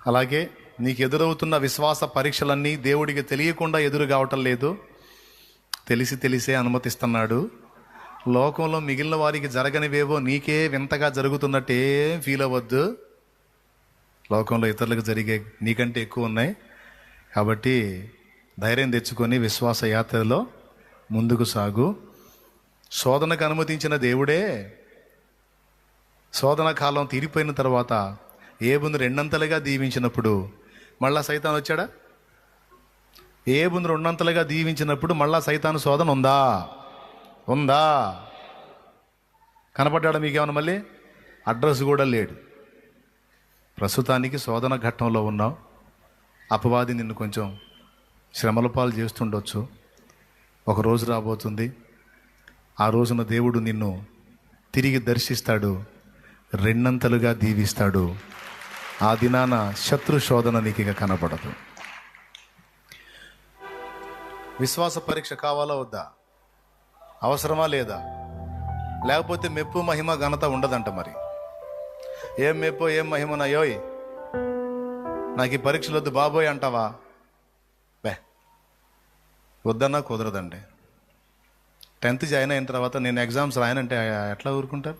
అలాగే నీకు ఎదురవుతున్న విశ్వాస పరీక్షలన్నీ దేవుడికి తెలియకుండా ఎదురు కావటం లేదు, తెలిసే అనుమతిస్తున్నాడు. లోకంలో మిగిలిన వారికి జరగనివేవో నీకే వింతగా జరుగుతున్నట్టే ఫీల్ అవ్వద్దు. లోకంలో ఇతరులకు జరిగే నీకంటే ఎక్కువ ఉన్నాయి. కాబట్టి ధైర్యం తెచ్చుకొని విశ్వాస యాత్రలో ముందుకు సాగు. శోధనకు అనుమతించిన దేవుడే శోధన కాలం తీరిపోయిన తర్వాత ఏబును రెండంతలుగా దీవించినప్పుడు మళ్ళా సైతాను వచ్చాడా? ఏబును రెండంతలుగా దీవించినప్పుడు మళ్ళా సైతాను శోధన ఉందా? కనపడ్డాడా మీకేమన్నా? మళ్ళీ అడ్రస్ కూడా లేడు. ప్రస్తుతానికి శోధన ఘట్టంలో ఉన్నావు. అపవాది నిన్ను కొంచెం శ్రమల పాలు చేస్తుండొచ్చు. ఒక రోజు రాబోతుంది, ఆ రోజున దేవుడు నిన్ను తిరిగి దర్శిస్తాడు, రెండంతలుగా దీవిస్తాడు. ఆ దినాన శత్రు శోధన నీకు ఇక కనపడదు. విశ్వాస పరీక్ష కావాలా వద్దా? అవసరమా లేదా? లేకపోతే మెప్పు మహిమ ఘనత ఉండదంట. మరి ఏం మెప్పు ఏం మహిమనయోయ్, నాకు ఈ పరీక్షలు వద్దు బాబోయ్ అంటావా? వద్దన్నా కుదరదండి. 10th జాయిన్ అయిన తర్వాత నేను ఎగ్జామ్స్ రాయనంటే ఎట్లా ఊరుకుంటారు?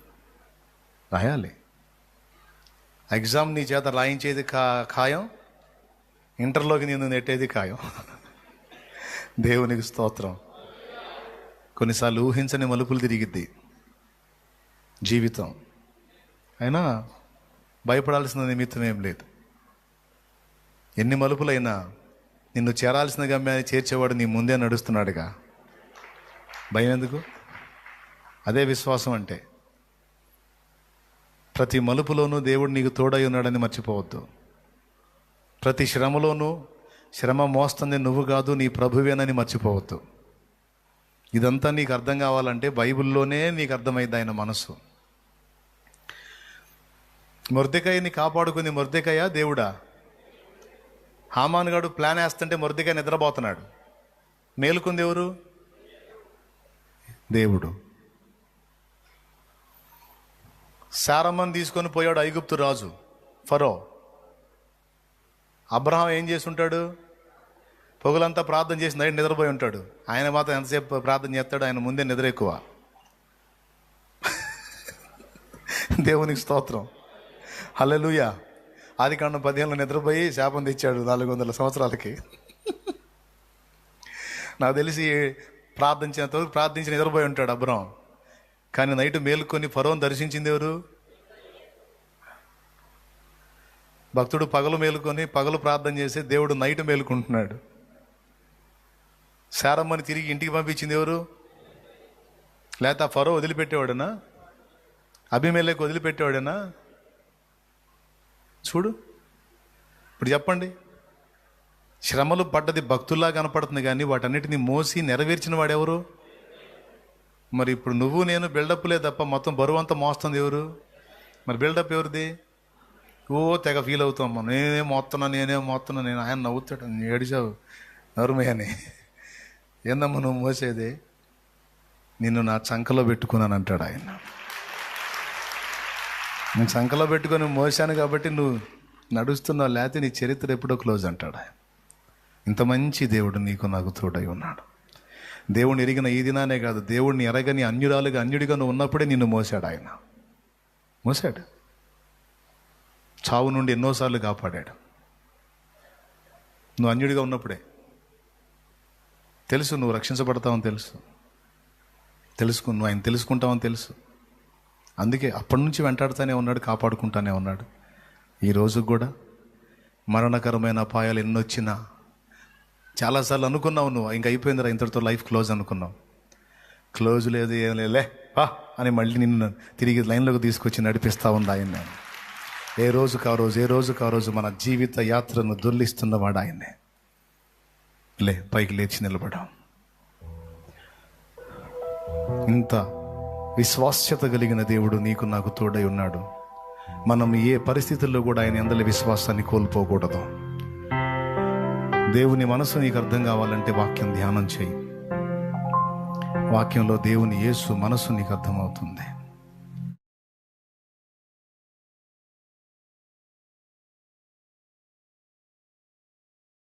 రాయాలి. ఎగ్జామ్ నీ చేత రాయించేది ఖాయం, ఇంటర్లోకి నేను నెట్టేది ఖాయం. దేవునికి స్తోత్రం. కొన్నిసార్లు ఊహించని మలుపులు తిరిగిద్ది జీవితం. అయినా భయపడాల్సిన నిమిత్తం ఏం లేదు. ఎన్ని మలుపులైనా నిన్ను చేరాల్సిన గమ్యాన్ని చేర్చేవాడు నీ ముందే నడుస్తున్నాడుగా. భయం ఎందుకు? అదే విశ్వాసం అంటే. ప్రతి మలుపులోనూ దేవుడు నీకు తోడై ఉన్నాడని మర్చిపోవద్దు. ప్రతి శ్రమలోనూ శ్రమ మోస్తుంది నువ్వు కాదు, నీ ప్రభువేనని మర్చిపోవద్దు. ఇదంతా నీకు అర్థం కావాలంటే బైబిల్లోనే నీకు అర్థమైంది ఆయన మనసు. మొర్దెకాయని కాపాడుకుంది మొర్దెకాయ దేవుడా? హామాను గాడు ప్లాన్ వేస్తుంటే మొర్దెకాయ నిద్రపోతున్నాడు. మేలుకుంది ఎవరు? దేవుడు. శారమ్మని తీసుకొని పోయాడు ఐగుప్తు రాజు ఫరో. అబ్రహాం ఏం చేసి ఉంటాడు? పొగలంతా ప్రార్థన చేసి నైట్ నిద్రపోయి ఉంటాడు. ఆయన మాత్రం ఎంతసేపు ప్రార్థన చేస్తాడు? ఆయన ముందే నిద్ర ఎక్కువ. దేవునికి స్తోత్రం, హల్లెలూయా. ఆదికాండం 15లో నిద్రపోయి శాపం తెచ్చాడు 400 సంవత్సరాలకి. నాకు తెలిసి ప్రార్థించినంతవరకు ప్రార్థించి నిద్రపోయి ఉంటాడు అబ్రహాం. కానీ నైట్ మేలుకొని ఫరోని దర్శించింది ఎవరు? భక్తుడు పగలు మేలుకొని పగలు ప్రార్థన చేసి దేవుడు నైట్ మేలుకుంటున్నాడు. శారమ్మని తిరిగి ఇంటికి పంపించింది ఎవరు? లేకపోతే ఆ ఫరో వదిలిపెట్టేవాడనా? అబీమెలెకు వదిలిపెట్టేవాడనా? చూడు ఇప్పుడు చెప్పండి. శ్రమలు పడ్డది భక్తుల్లా కనపడుతుంది, కానీ వాటన్నిటిని మోసి నెరవేర్చిన వాడెవరు? మరి ఇప్పుడు నువ్వు నేను బిల్డప్లే తప్ప మొత్తం బరువు అంతా మోస్తుంది ఎవరు? మరి బిల్డప్ ఎవరిది? తెగ ఫీల్ అవుతాం మనం. నేనేం మోస్తున్నా నేను. ఆయన నవ్వుతాడు, ఏడిచావు నరుమయ్యని. ఏందమ్మా నువ్వు మోసేది? నిన్ను నా చంకలో పెట్టుకున్నాను అంటాడు ఆయన. నేను చంకలో పెట్టుకొని మోసాను కాబట్టి నువ్వు నడుస్తున్నావు, లేకపోతే నీ చరిత్ర ఎప్పుడో క్లోజ్ అంటాడు ఆయన. ఇంత మంచి దేవుడు నీకు నాకు తోడై ఉన్నాడు. దేవుడిని ఎరిగిన ఈ దినానే కాదు, దేవుడిని ఎరగని అన్యుడిగా నువ్వు ఉన్నప్పుడే నిన్ను మోసాడు ఆయన. మోసాడు. చావు నుండి ఎన్నోసార్లు కాపాడాడు. నువ్వు అన్యుడిగా ఉన్నప్పుడే. తెలుసు నువ్వు రక్షించబడతావని తెలుసుకు నువ్వు ఆయన తెలుసుకుంటావని తెలుసు. అందుకే అప్పటి నుంచి వెంటాడుతూనే ఉన్నాడు, కాపాడుకుంటానే ఉన్నాడు. ఈ రోజు కూడా మరణకరమైన అపాయాలు ఎన్నొచ్చినా చాలాసార్లు అనుకున్నావు నువ్వు ఇంకా అయిపోయిందిరా ఇంతటితో లైఫ్ క్లోజ్ అనుకున్నావు. క్లోజ్ లేదు, ఏం లేదులే అని మళ్ళీ నిన్ను తిరిగి లైన్లోకి తీసుకొచ్చి నడిపిస్తూ ఉంది ఆయన. ఏ రోజుకు ఆ రోజు మన జీవిత యాత్రను దొర్లిస్తున్నవాడు ఆయన్నే. పైకి లేచి నిలబడాం. ఇంత విశ్వాస్యత కలిగిన దేవుడు నీకు నాకు తోడై ఉన్నాడు. మనం ఏ పరిస్థితుల్లో కూడా ఆయన యందలి విశ్వాసాన్ని కోల్పోకూడదు. దేవుని మనసు నీకు అర్థం కావాలంటే వాక్యం ధ్యానం చేయి. వాక్యంలో దేవుని యేసు మనసు నీకు అర్థమవుతుంది.